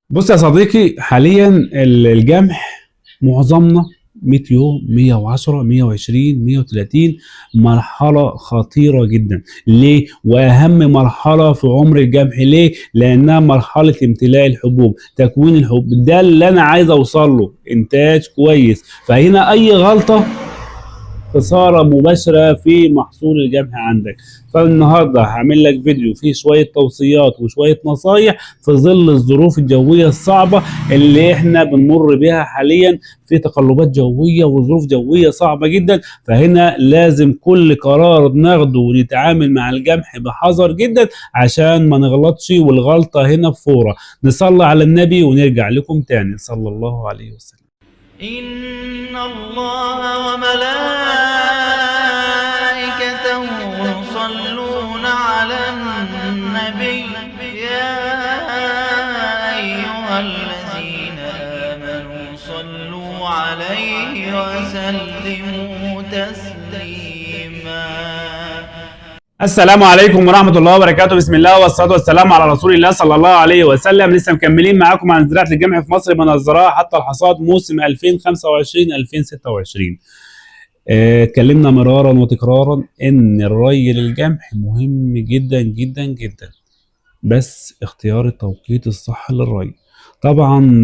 بص يا صديقي، حاليا الجمح معظمنا 100 يوم، 110، 120، 130. مرحلة خطيرة جدا. ليه؟ وأهم مرحلة في عمر الجمح. ليه؟ لأنها مرحلة امتلاء الحبوب، تكوين الحبوب. ده اللي أنا عايز أوصل له، إنتاج كويس. فهنا أي غلطة خسارة مباشرة في محصول الجمح عندك. فالنهارده هعمل لك فيديو فيه شوية توصيات وشوية نصايح في ظل الظروف الجوية الصعبة اللي احنا بنمر بها حاليا. في تقلبات جوية وظروف جوية صعبة جدا، فهنا لازم كل قرار ناخده ونتعامل مع الجمح بحذر جدا عشان ما نغلطش، والغلطة هنا بفورة. نصلي على النبي ونرجع لكم تاني. صلى الله عليه وسلم. إن الله وملائكته يصلون على النبي يا أيها الذين آمنوا صلوا عليه وسلموا تسليما. السلام عليكم ورحمة الله وبركاته. بسم الله والصلاة والسلام على رسول الله صلى الله عليه وسلم. لسه مكملين معاكم عن زراعة الجمح في مصر من الزراعة حتى الحصاد موسم 2025-2026. اتكلمنا مرارا وتكرارا ان الري للجمح مهم جدا جدا جدا، بس اختيار التوقيت الصح للري. طبعا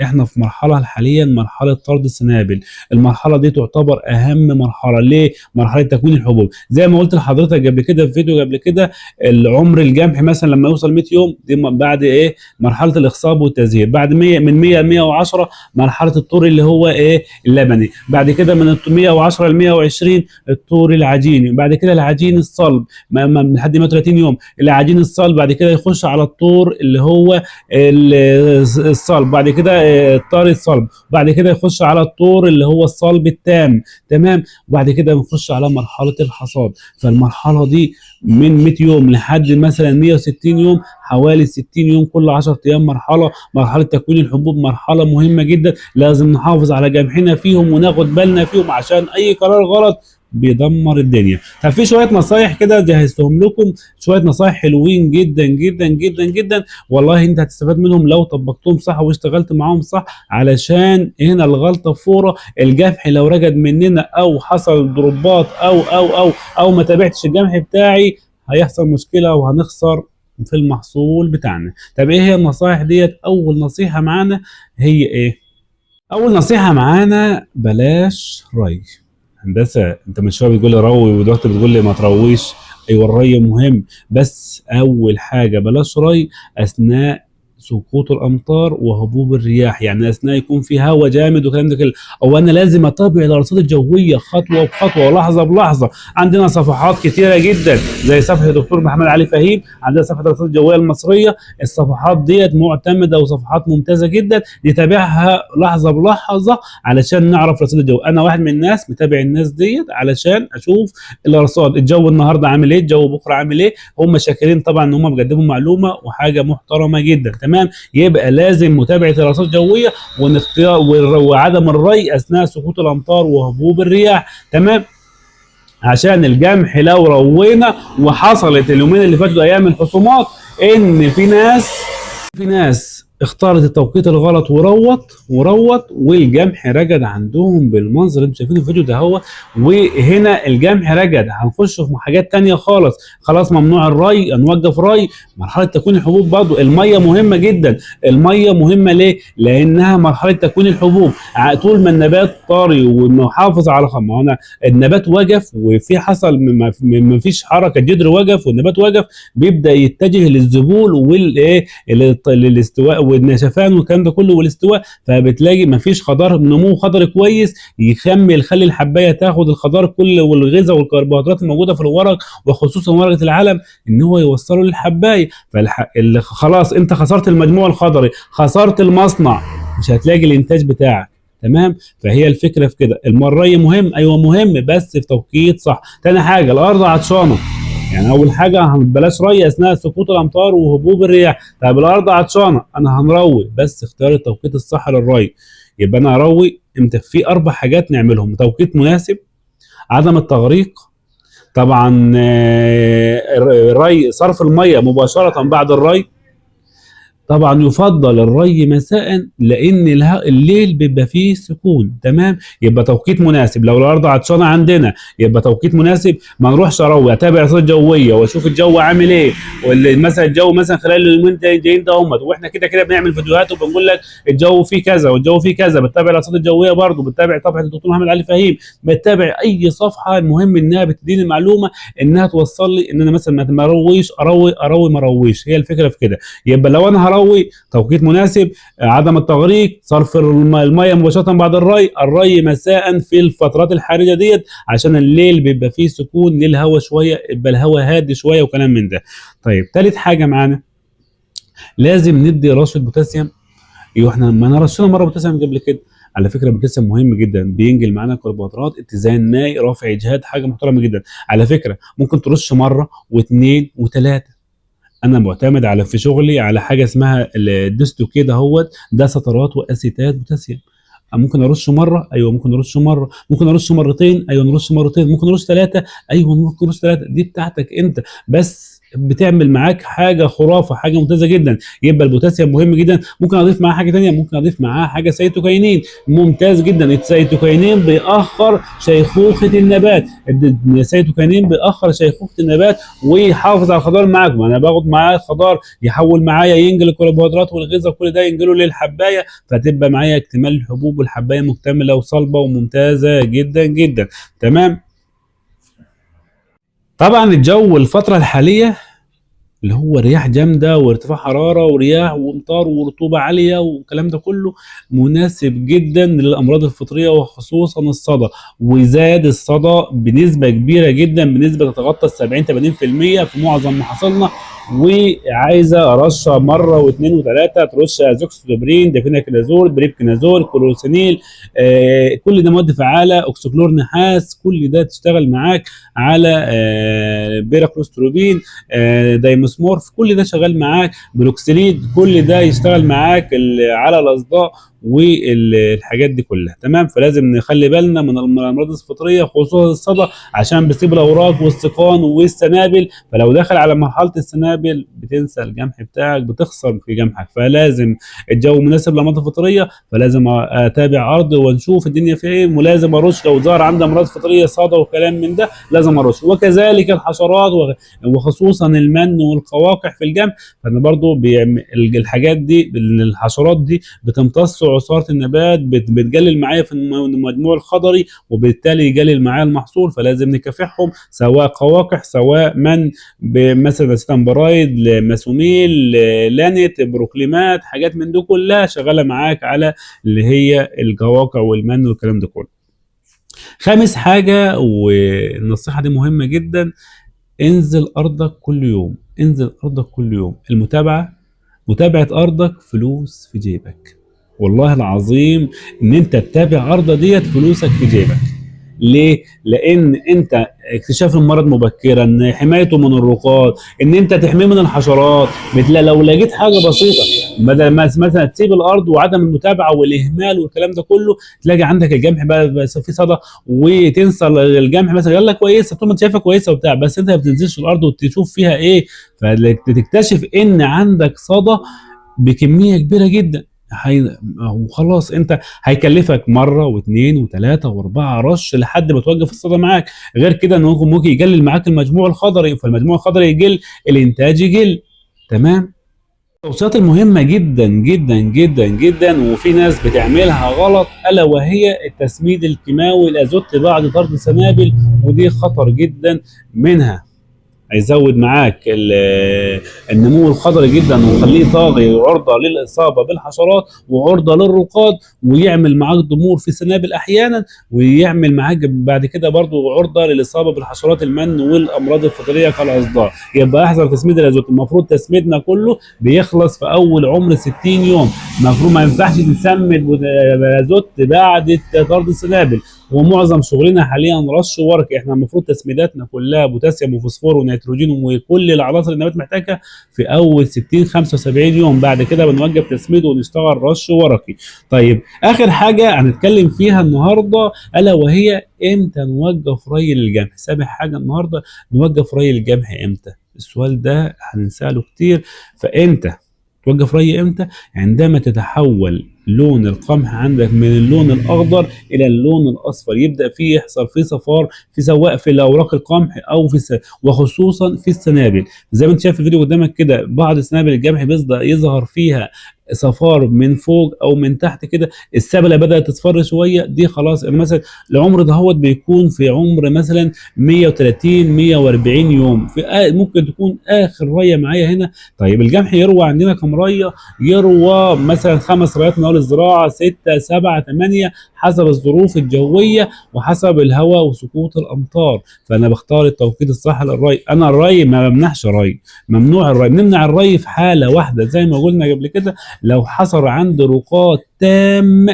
احنا في مرحله حاليا مرحله طرد السنابل. المرحله دي تعتبر اهم مرحله. ليه؟ مرحله تكوين الحبوب. زي ما قلت لحضرتك قبل كده في فيديو قبل كده، العمر الجمح مثلا لما يوصل 100 يوم دي بعد ايه؟ مرحله الاخصاب والتزهير. بعد 100 من 100 ل 110 مرحله الطور اللي هو ايه؟ اللبني. بعد كده من 110 ل 120 الطور العجيني. بعد كده العجين الصلب لحد 130 يوم العجين الصلب. بعد كده يخش على الطور اللي هو الصلب. بعد كده الطاري الصلب. بعد كده يخش على الطور اللي هو الصلب التام. تمام. وبعد كده نخش على مرحله الحصاد. فالمرحله دي من 100 يوم لحد مثلا 160 يوم، حوالي 60 يوم كل 10 ايام مرحله تكوين الحبوب. مرحله مهمه جدا، لازم نحافظ على جمحنا فيهم وناخد بالنا فيهم عشان اي قرار غلط بيدمر الدنيا. طب في شويه نصايح كده جهزتهم لكم، شويه نصايح حلوين جدا جدا جدا جدا، والله انت هتستفاد منهم لو طبقتهم صح واشتغلت معاهم صح. علشان هنا الغلطه فوره. الجمح لو رجد مننا او حصل ضربات او ما تابعتش الجمح بتاعي، هيحصل مشكله وهنخسر في المحصول بتاعنا. طب ايه هي النصايح ديت؟ اول نصيحه معانا هي ايه؟ اول نصيحه معانا بلاش ري. هندسه، انت من شويه بتقول لي روي ودلوقتي بتقول لي ما ترويش. ايوه الري مهم، بس اول حاجه بلاش ري اثناء سقوط الامطار وهبوب الرياح، يعني اثناء يكون في هواء جامد والكلام ده كله. او انا لازم اتابع الارصاد الجويه خطوه بخطوه ولحظه بلحظه. عندنا صفحات كتيره جدا زي صفحه الدكتور محمد علي فهيم، عندنا صفحه الارصاد الجويه المصريه. الصفحات ديت معتمده وصفحات ممتازه جدا، نتابعها لحظه بلحظه علشان نعرف رصيد الجو. انا واحد من الناس متابع الناس ديت علشان اشوف الارصاد، الجو النهارده عامل ايه، الجو بكره عامل ايه. هم شاكرين طبعا ان هم بيقدموا معلومه وحاجه محترمه جدا. تمام. يبقى لازم متابعه الارصاد الجويه والاختيار وعدم الري اثناء سقوط الامطار وهبوب الرياح. تمام. عشان الجمح لو روينا وحصلت اليومين اللي فاتوا ايام الخصومات ان في ناس اختارت التوقيت الغلط وروت والجمح رجد عندهم بالمنظر اللي انتم شايفينه في الفيديو ده. هو وهنا الجمح رجد، هنخش في حاجات تانية خالص. خلاص ممنوع الري، نوقف ري. مرحله تكوين الحبوب برضو الميه مهمه جدا. الميه مهمه ليه؟ لانها مرحله تكوين الحبوب. طول ما النبات طري ومحافظ على ما هنا النبات وقف وفي حصل ما فيش حركه، الجدر وقف والنبات وقف، بيبدا يتجه للذبول والايه للاستواء والنشفان والكلام ده كله والاستواء. فبتلاقي مفيش خضار، نمو خضري كويس يخلي الحبايه تاخد الخضار كله والغذاء والكربوهيدرات الموجوده في الورق وخصوصا ورقه العلم ان هو يوصله للحبايه. خلاص انت خسرت المجموع الخضري، خسرت المصنع، مش هتلاقي الانتاج بتاعك. تمام. فهي الفكره في كده. الري مهم، ايوه مهم، بس في توقيت صح. تاني حاجه الارض عطشانه. يعني اول حاجه بلاش ري اثناء سقوط الامطار وهبوب الرياح. طيب الارض عطشانه، انا هنروي، بس اختيار التوقيت الصح للري. يبقى انا اروي امتى؟ في 4 حاجات نعملهم: توقيت مناسب، عدم التغريق، طبعا الري صرف الميه مباشره بعد الري، طبعا يفضل الري مساء لان الليل بيبقى فيه سكون. تمام، يبقى توقيت مناسب. لو الارض عطشانه عندنا يبقى توقيت مناسب، ما نروحش اروي، اتابع الارصاد الجويه واشوف الجو عامل ايه، مثلا الجو مثلا خلال اليومين الجايين ده واحنا كده كده بنعمل فيديوهات وبنقول لك الجو فيه كذا والجو فيه كذا. بتتابع الارصاد الجويه برضه، بتتابع صفحه الدكتور محمد علي فهيم، بتتابع اي صفحه. المهم انها بتديني المعلومه، انها توصل لي ان انا مثلا ما ارويش، اروي ما ارويش. هي الفكره في كده. يبقى لو انا هروي توقيت مناسب، عدم التغريق، صرف الميه مباشره بعد الري مساء في الفترات الحرجه ديت، عشان الليل بيبقى فيه سكون للهواء شويه، يبقى الهواء هادي شويه وكلام من ده. طيب ثالث حاجه معانا، لازم ندي رشه بوتاسيوم. ايوه احنا ما انا رشينا مره بوتاسيوم قبل كده. على فكره البوتاسيوم مهم جدا، بينقل معانا كربوهيدرات، اتزان مائي، رافع اجهاد، حاجه محترمه جدا. على فكره ممكن ترش مره واثنين وثلاثه. انا معتمد على في شغلي على حاجه اسمها الديستو كده، ده سطرات واسيتات بوتاسيوم. ممكن ارش مره، ايوه ممكن ارش مره، ممكن ارش مرتين، ايوه نرش مرتين، ممكن ارش ثلاثه، ايوه ممكن ارش ثلاثه. دي بتاعتك انت، بس بتعمل معاك حاجه خرافه، حاجه ممتازه جدا. يبقى البوتاسيوم مهم جدا. ممكن اضيف معاه حاجه ثانيه، ممكن اضيف معاه حاجه سيتوكاينين، ممتاز جدا. السيتوكاينين بيأخر شيخوخه النبات، السيتوكاينين بيأخر شيخوخه النبات ويحافظ على الخضار معاك. ما انا باخد معاه الخضار يحول معايا، ينقل الكربوهيدرات والغذاء كل ده ينقله للحبايه، فتبقى معايا اكتمال الحبوب والحبايه مكتمله وصلبه وممتازه جدا جدا. تمام. طبعا الجو الفتره الحاليه اللي هو رياح جامده وارتفاع حراره ورياح وامطار ورطوبه عاليه والكلام ده كله، مناسب جدا للامراض الفطريه وخصوصا الصدى. وزاد الصدى بنسبه كبيره جدا، بنسبه تتغطى ال 70 80% في معظم محاصيلنا. وعايزه رشه مره واثنين وثلاثه، ترش ازوكسيدوبرين، دافيناكلازول، بريبكنازول، كلوروسينيل، كل ده مواد فعاله، اوكسيكلور نحاس، كل ده تشتغل معاك على بيراكلوستروبين، دايموسمورف، كل ده شغال معاك، بروكسليد، كل ده يشتغل معاك على الاصداء والحاجات دي كلها. تمام. فلازم نخلي بالنا من الامراض الفطريه خصوصا الصدى، عشان بيسيب الاوراق والسقان والسنابل. فلو دخل على مرحله السنابل بتنسى الجمح بتاعك، بتخسر في جمحك. فلازم الجو مناسب للامراض الفطريه، فلازم اتابع ارض ونشوف الدنيا فيها ايه، ولازم ارش لو ظهر عندي امراض فطريه صدى وكلام من ده لازم ارش. وكذلك الحشرات وخصوصا المن والقواقع في الجمح. فانا برضو الحاجات دي، الحشرات دي بتمتص عصاره النبات، بتقلل معايا في المجموع الخضري، وبالتالي يقلل معايا المحصول. فلازم نكافحهم، سواء قواقع سواء من مثلا ستامبرايد، مسوميل، لانت، بروكليمات، حاجات من دي كلها شغاله معاك على اللي هي القواقع والمن والكلام ده كله. خامس حاجه، والنصيحه دي مهمه جدا، انزل ارضك كل يوم، انزل ارضك كل يوم. متابعه ارضك فلوس في جيبك، والله العظيم ان انت تتابع ارضك ديت فلوسك في جيبك. ليه؟ لان انت اكتشاف المرض مبكرا، حمايته من الرقاد، ان انت تحميه من الحشرات. لو لقيت حاجه بسيطه، بدل ما مثلا تسيب الارض وعدم المتابعه والاهمال والكلام ده كله، تلاقي عندك الجمح بقى في صدى، وتنسى الجمح مثلا يلا كويسه طول ما انت شايفها كويسه وبتاع، بس انت ما بتنزلش الارض وتشوف فيها ايه، فتكتشف ان عندك صدى بكميه كبيره جدا. وخلاص انت هيكلفك مره واثنين وثلاثه واربعه رش لحد ما توقف الصدى معاك. غير كده انه ممكن يقلل معاك المجموع الخضري، فالمجموع الخضري يقل، الانتاج يقل. تمام. التوصيات المهمه جدا جدا جدا جدا وفي ناس بتعملها غلط، الا وهي التسميد الكيماوي الازوت بعد طرد السنابل، ودي خطر جدا. منها هيزود معاك النمو الخضري جدا، ويخليه طاغي وعرضه للاصابه بالحشرات وعرضه للرقاد، ويعمل معاك ضمور في السنابل احيانا، ويعمل معاك بعد كده برضو عرضه للاصابه بالحشرات المن والامراض الفطريه كالاصداء. يبقى احذر تسميد الازوت. المفروض تسميدنا كله بيخلص في اول عمر 60 يوم. المفروض ما ينفعش تسمد الازوت بعد طرد السنابل. ومعظم شغلنا حاليا رش ورقي. احنا المفروض تسميداتنا كلها بوتاسيوم وفوسفور ونيتروجين وكل العناصر اللي النبات محتاجها في اول 60 75 يوم. بعد كده بنوقف تسميد ونشتغل رش ورقي. طيب اخر حاجه هنتكلم فيها النهارده الا وهي امتى نوقف ري الجمح. سابع حاجه النهارده، نوقف ري الجمح امتى؟ السؤال ده هنساله كتير. فامتى توقف ري امتى؟ عندما تتحول لون القمح عندك من اللون الاخضر الى اللون الاصفر، يبدا فيه يحصل فيه صفار في سواء في اوراق القمح او وخصوصا في السنابل. زي ما انت شايف في الفيديو قدامك كده، بعض سنابل القمح بيبدا يظهر فيها صفار من فوق او من تحت كده، السبله بدات تصفر شويه، دي خلاص. يعني مثلا العمر دهوت بيكون في عمر مثلا 130 140 يوم، في ممكن تكون اخر ريه معايا هنا. طيب القمح يروى عندنا كم ريه؟ يروى مثلا 5 ريات من اول الزراعه، 6 7 8 حسب الظروف الجويه وحسب الهواء وسقوط الامطار. فانا بختار التوقيت الصح للري. انا الري ما بمنعش ري، ممنوع الري. بنمنع الري في حاله واحده زي ما قلنا قبل كده، لو حصل عندي رقاد تام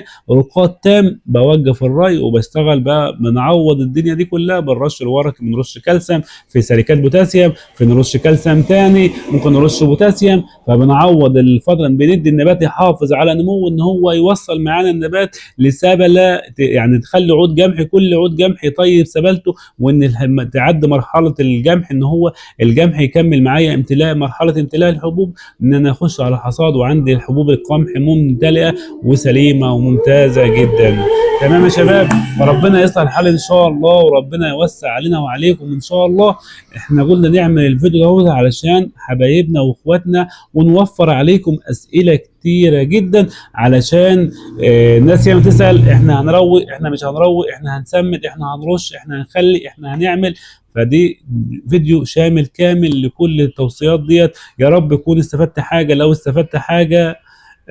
بوقف الري وبشتغل بقى، بنعوض الدنيا دي كلها بالرش الورقي. بنرش كالسيوم في سيليكات بوتاسيوم، في نرش كالسيوم تاني، ممكن نرش بوتاسيوم، فبنعوض الفتره، بندي النبات يحافظ على نموه، ان هو يوصل معانا النبات لسبله، يعني تخلي عود قمح، كل عود قمح يطيب سبلته، وان تعدي مرحله القمح، ان هو القمح يكمل معايا امتلاء، مرحله امتلاء الحبوب، ان انا اخش على حصاد وعندي حبوب القمح ممتلئه وسليمه وممتازه جدا. تمام يا شباب، وربنا يصلح الحال ان شاء الله، وربنا يوسع علينا وعليكم ان شاء الله. احنا قلنا نعمل الفيديو ده علشان حبايبنا واخواتنا، ونوفر عليكم اسئله كتيره جدا، علشان الناس ياما تسال احنا هنروق، احنا مش هنروق، احنا هنسمد، احنا هنرش، احنا هنخلي، احنا هنعمل. فدي فيديو شامل كامل لكل التوصيات ديت. يا رب تكون استفدت حاجه. لو استفدت حاجه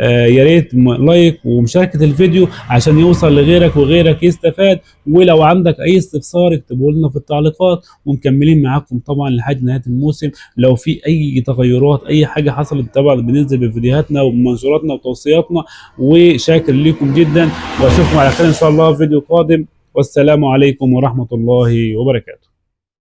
يا ريت لايك ومشاركه الفيديو عشان يوصل لغيرك وغيرك يستفاد. ولو عندك اي استفسار اكتبوا لنا في التعليقات، ومكملين معاكم طبعا لحد نهايه الموسم. لو في اي تغيرات، اي حاجه حصلت، طبعا بننزل بفيديوهاتنا وبمنشوراتنا وتوصياتنا. وشاكر لكم جدا، واشوفكم على خير ان شاء الله في فيديو قادم. والسلام عليكم ورحمه الله وبركاته.